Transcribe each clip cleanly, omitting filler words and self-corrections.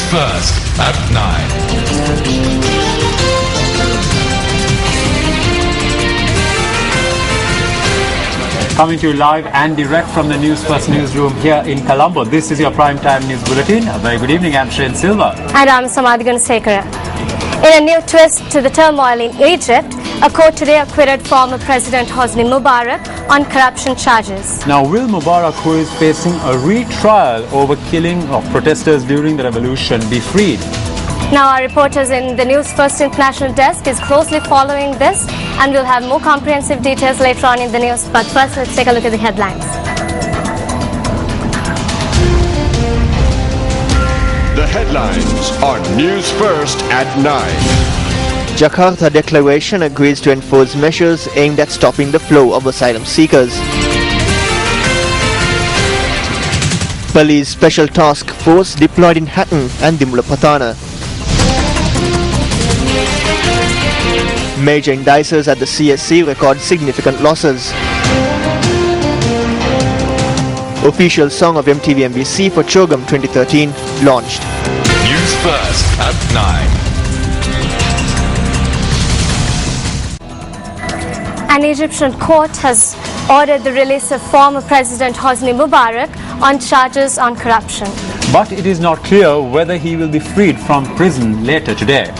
First at 9. Coming to you live and direct from the News First newsroom here in Colombo. This is your primetime news bulletin. A very good evening. I'm Shane Silva. And I'm Samadhi Gunasekara. In a new twist to the turmoil in Egypt, a court today acquitted former President Hosni Mubarak on corruption charges. Now, will Mubarak, who is facing a retrial over killing of protesters during the revolution, be freed? Now, our reporters in the News First International Desk is closely following this, and we'll have more comprehensive details later on in the news. But first, let's take a look at the headlines. The headlines on News First at 9. Jakarta Declaration agrees to enforce measures aimed at stopping the flow of asylum seekers. Police Special Task Force deployed in Hatton and Dimulapatana. Major indicers at the CSC record significant losses. Official song of MTV MBC for Chogam 2013 launched. News First at 9. An Egyptian court has ordered the release of former President Hosni Mubarak on charges on corruption. But it is not clear whether he will be freed from prison later today.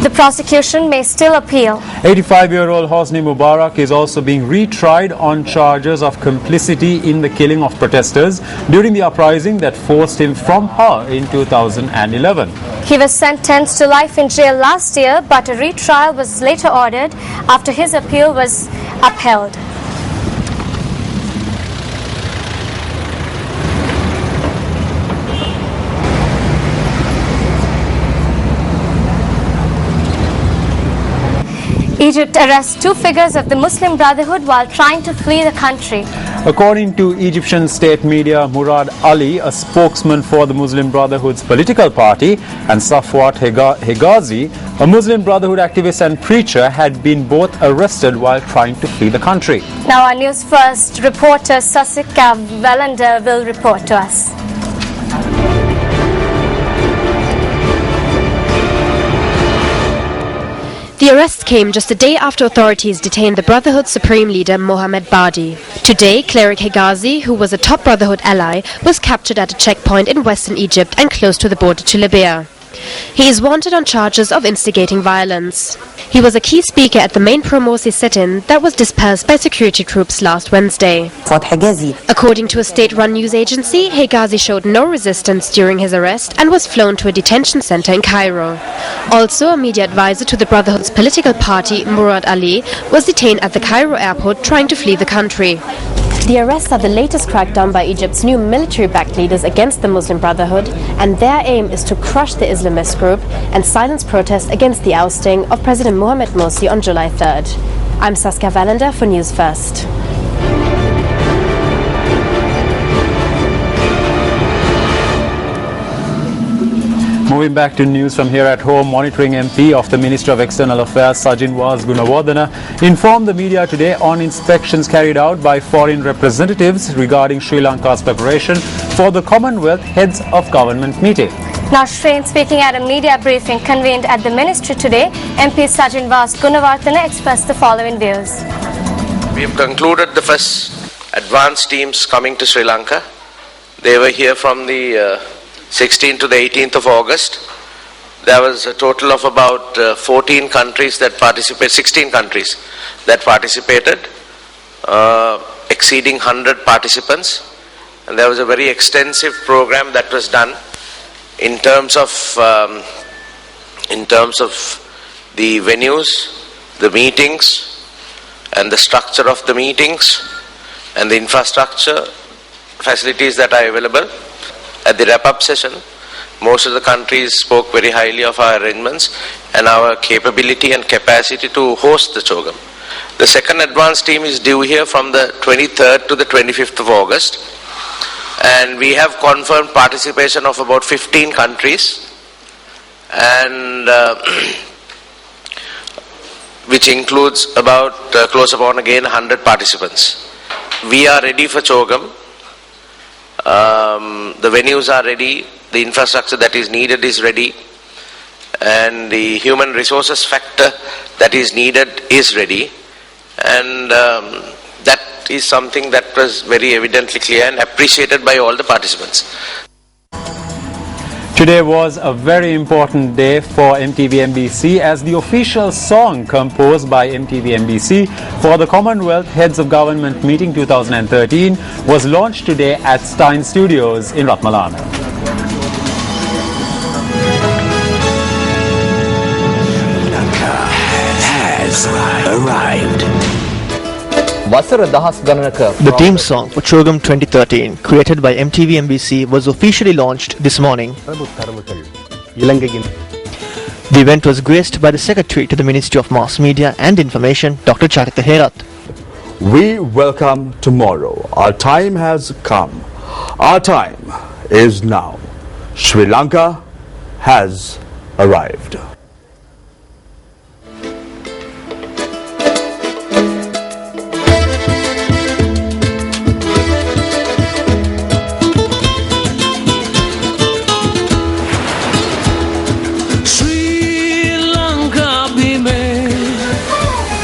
The prosecution may still appeal. 85-year-old Hosni Mubarak is also being retried on charges of complicity in the killing of protesters during the uprising that forced him from power in 2011. He was sentenced to life in jail last year, but a retrial was later ordered after his appeal was upheld. Egypt arrests two figures of the Muslim Brotherhood while trying to flee the country. According to Egyptian state media, Murad Ali, a spokesman for the Muslim Brotherhood's political party, and Safwat Hegazi, a Muslim Brotherhood activist and preacher, had been both arrested while trying to flee the country. Now our News First reporter Sasika Valander will report to us. The arrest came just a day after authorities detained the Brotherhood's supreme leader Mohamed Badi. Today, cleric Hegazi, who was a top Brotherhood ally, was captured at a checkpoint in western Egypt and close to the border to Libya. He is wanted on charges of instigating violence. He was a key speaker at the main pro-Morsi sit-in that was dispersed by security troops last Wednesday. According to a state-run news agency, Hegazi showed no resistance during his arrest and was flown to a detention center in Cairo. Also, a media advisor to the Brotherhood's political party, Murad Ali, was detained at the Cairo airport trying to flee the country. The arrests are the latest crackdown by Egypt's new military-backed leaders against the Muslim Brotherhood, and their aim is to crush the Islamist group and silence protests against the ousting of President Mohamed Morsi on July 3rd. I'm Saskia Valander for News First. Moving back to news from here at home, monitoring MP of the Ministry of External Affairs, Sajinwas Gunawardena, informed the media today on inspections carried out by foreign representatives regarding Sri Lanka's preparation for the Commonwealth Heads of Government meeting. Now, Shane, speaking at a media briefing convened at the ministry today, MP Sajinwas Gunawardena expressed the following views. We have concluded the first advance teams coming to Sri Lanka. They were here from the 16th to the 18th of August. There was a total of about 16 countries that participated, exceeding 100 participants. And there was a very extensive program that was done in terms of the venues, the meetings, and the structure of the meetings, and the infrastructure facilities that are available. At the wrap-up session, most of the countries spoke very highly of our arrangements and our capability and capacity to host the Chogam. The second advance team is due here from the 23rd to the 25th of August, and we have confirmed participation of about 15 countries, and which includes about close upon again 100 participants. We are ready for Chogam. The venues are ready, the infrastructure that is needed is ready, and the human resources factor that is needed is ready, and that is something that was very evidently clear and appreciated by all the participants. Today was a very important day for MTV-MBC as the official song composed by MTV-MBC for the Commonwealth Heads of Government Meeting 2013 was launched today at Stein Studios in Ratmalana. Has arrived. The theme song for Chogam 2013, created by MTV-MBC, was officially launched this morning. The event was graced by the Secretary to the Ministry of Mass Media and Information, Dr. Charita Herath. We welcome tomorrow. Our time has come. Our time is now. Sri Lanka has arrived.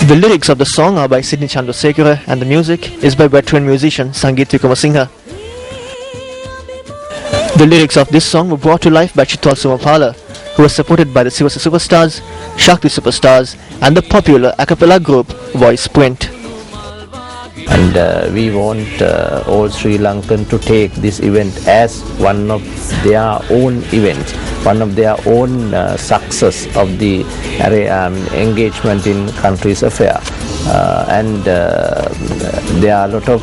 The lyrics of the song are by Sidney Chandrasekhara and the music is by veteran musician Sangeet Wickramasinghe. The lyrics of this song were brought to life by Chitwal Somapala, who was supported by the Sivasa Superstars, Shakti Superstars and the popular a cappella group Voice Print. And we want all Sri Lankan to take this event as one of their own events, one of their own success of the engagement in country's affair. And there are a lot of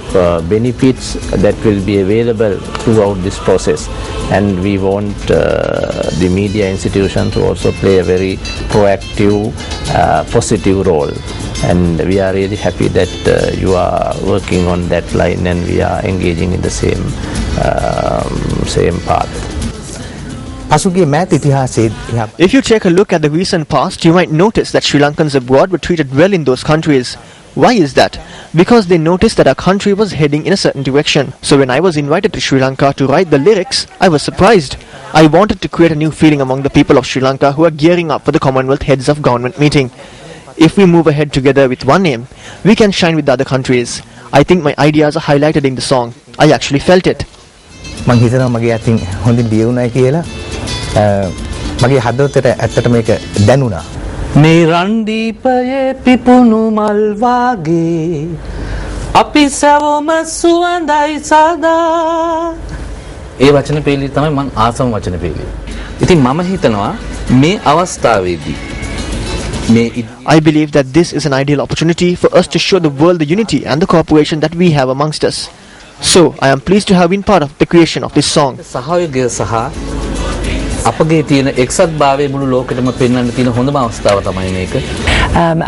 benefits that will be available throughout this process, and we want the media institution to also play a very proactive, positive role. And we are really happy that you are working on that line and we are engaging in the same path. If you take a look at the recent past, you might notice that Sri Lankans abroad were treated well in those countries. Why is that? Because they noticed that our country was heading in a certain direction. So when I was invited to Sri Lanka to write the lyrics, I was surprised. I wanted to create a new feeling among the people of Sri Lanka who are gearing up for the Commonwealth Heads of Government meeting. If we move ahead together with one aim, we can shine with the other countries. I think my ideas are highlighted in the song. I actually felt it. මේ රන්දීපයේ පිපුණු මල් වාගේ අපි සැවොම සුවඳයි සදා ඒ වචන පෙළි තමයි මම ආසම වචන පෙළි. ඉතින් මම හිතනවා මේ අවස්ථාවේදී I believe that this is an ideal opportunity for us to show the world the unity and the cooperation that we have amongst us. So I am pleased to have been part of the creation of this song. සහයෝගය සහ අපගේ තියෙන එක්සත් භාවයේ මුළු ලෝකෙටම පෙන්වන්න තියෙන හොඳම අවස්ථාව තමයි මේක.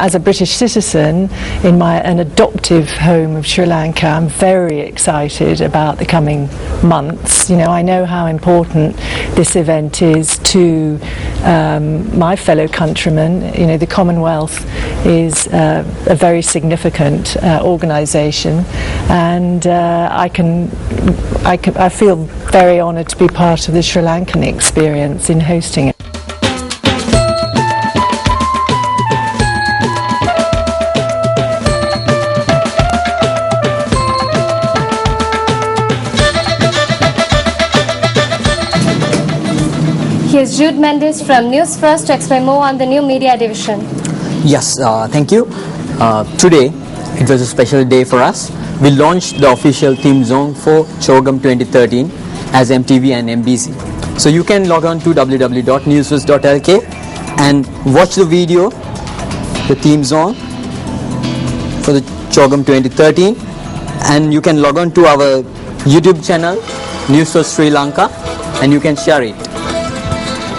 As a British citizen in an adoptive home of Sri Lanka, I'm very excited about the coming months. You know, I know how important this event is to my fellow countrymen. You know, the Commonwealth is a very significant organisation, and I feel very honoured to be part of the Sri Lankan experience in hosting it. Here's Jude Mendes from News First to explain more on the new media division. Yes, thank you. Today, it was a special day for us. We launched the official theme song for Chogam 2013 as MTV and MBC. So you can log on to www.newsfirst.lk and watch the video, the theme song for the Chogam 2013, and you can log on to our YouTube channel, News First Sri Lanka, and you can share it.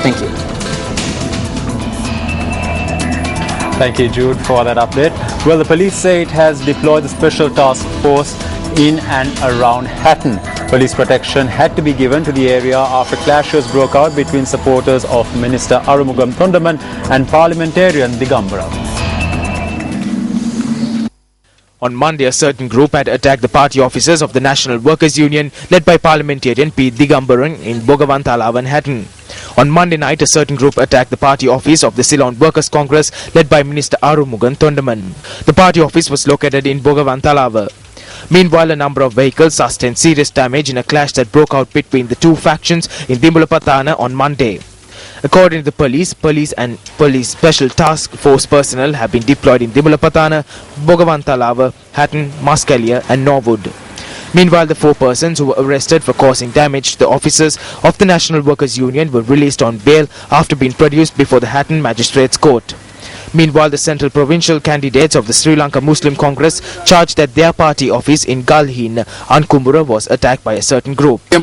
Thank you. Thank you, Jude, for that update. Well, the police say it has deployed the special task force in and around Hatton. Police protection had to be given to the area after clashes broke out between supporters of Minister Arumugam Thondaman and parliamentarian Digambara. On Monday, a certain group had attacked the party offices of the National Workers' Union led by parliamentarian P. Digambaran in Bogavantala, Hatton. On Monday night, a certain group attacked the party office of the Ceylon Workers' Congress led by Minister Arumugan Tondaman. The party office was located in Bogavantala. Meanwhile, a number of vehicles sustained serious damage in a clash that broke out between the two factions in Dimbulapatana on Monday. According to the police and police special task force personnel have been deployed in Dimbulapatana, Bogavantala, Hatton, Muscalia and Norwood. Meanwhile, the 4 persons who were arrested for causing damage to the offices of the National Workers' Union were released on bail after being produced before the Hatton Magistrates Court. Meanwhile, the central provincial candidates of the Sri Lanka Muslim Congress charged that their party office in Galhin, Ankumbura, was attacked by a certain group. The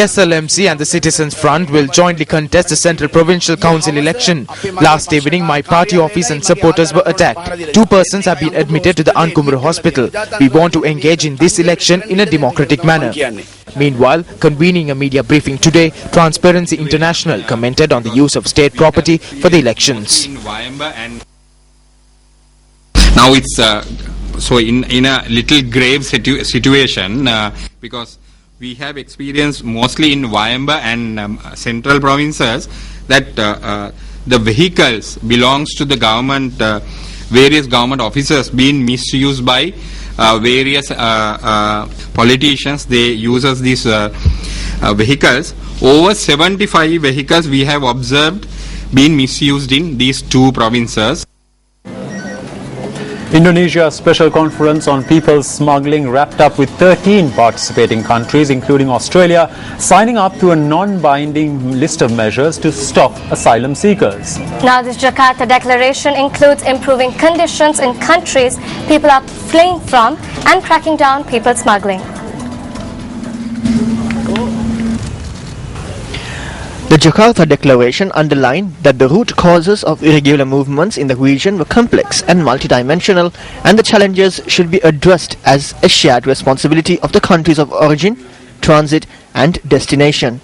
SLMC and the Citizens Front will jointly contest the Central Provincial Council election. Last evening, my party office and supporters were attacked. 2 persons have been admitted to the Ankumbura hospital. We want to engage in this election in a democratic manner. Meanwhile, convening a media briefing today, Transparency International commented on the use of state property for the elections. Now it's so in a little grave situation because we have experienced mostly in Wayamba and central provinces that the vehicles belongs to the government, various government officers being misused by various politicians. They use these vehicles. Over 75 vehicles we have observed being misused in these 2 provinces. Indonesia's special conference on people smuggling wrapped up with 13 participating countries, including Australia, signing up to a non-binding list of measures to stop asylum seekers. Now, this Jakarta declaration includes improving conditions in countries people are fleeing from and cracking down people smuggling. The Jakarta Declaration underlined that the root causes of irregular movements in the region were complex and multidimensional, and the challenges should be addressed as a shared responsibility of the countries of origin, transit and destination.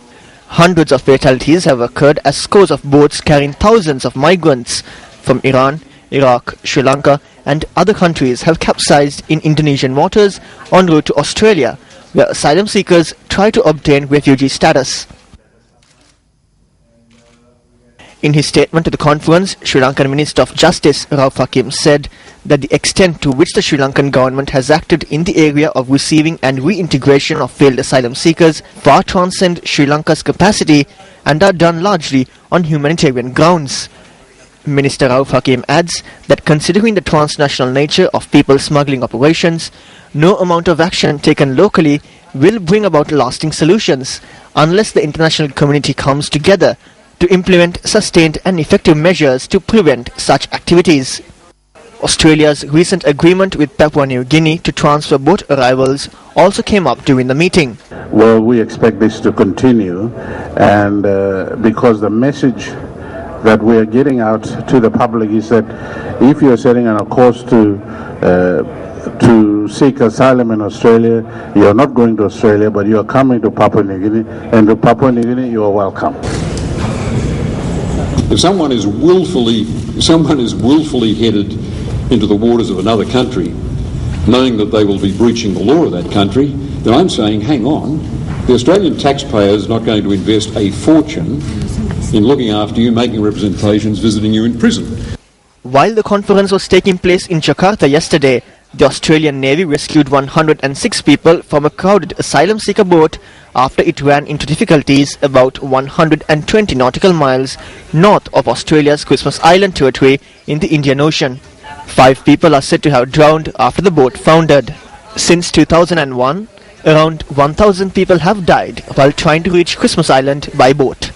Hundreds of fatalities have occurred as scores of boats carrying thousands of migrants from Iran, Iraq, Sri Lanka and other countries have capsized in Indonesian waters en route to Australia, where asylum seekers try to obtain refugee status. In his statement to the conference, Sri Lankan Minister of Justice Rauf Hakim said that the extent to which the Sri Lankan government has acted in the area of receiving and reintegration of failed asylum seekers far transcend Sri Lanka's capacity and are done largely on humanitarian grounds. Minister Rauf Hakim adds that considering the transnational nature of people smuggling operations, no amount of action taken locally will bring about lasting solutions unless the international community comes together to implement sustained and effective measures to prevent such activities. Australia's recent agreement with Papua New Guinea to transfer boat arrivals also came up during the meeting. Well, we expect this to continue, and because the message that we are getting out to the public is that if you're setting on a course to seek asylum in Australia, you're not going to Australia, but you are coming to Papua New Guinea, and to Papua New Guinea you are welcome. If someone is willfully headed into the waters of another country, knowing that they will be breaching the law of that country, then I'm saying, hang on, the Australian taxpayer is not going to invest a fortune in looking after you, making representations, visiting you in prison. While the conference was taking place in Jakarta yesterday, the Australian Navy rescued 106 people from a crowded asylum seeker boat after it ran into difficulties about 120 nautical miles north of Australia's Christmas Island territory in the Indian Ocean. 5 people are said to have drowned after the boat foundered. Since 2001, around 1,000 people have died while trying to reach Christmas Island by boat.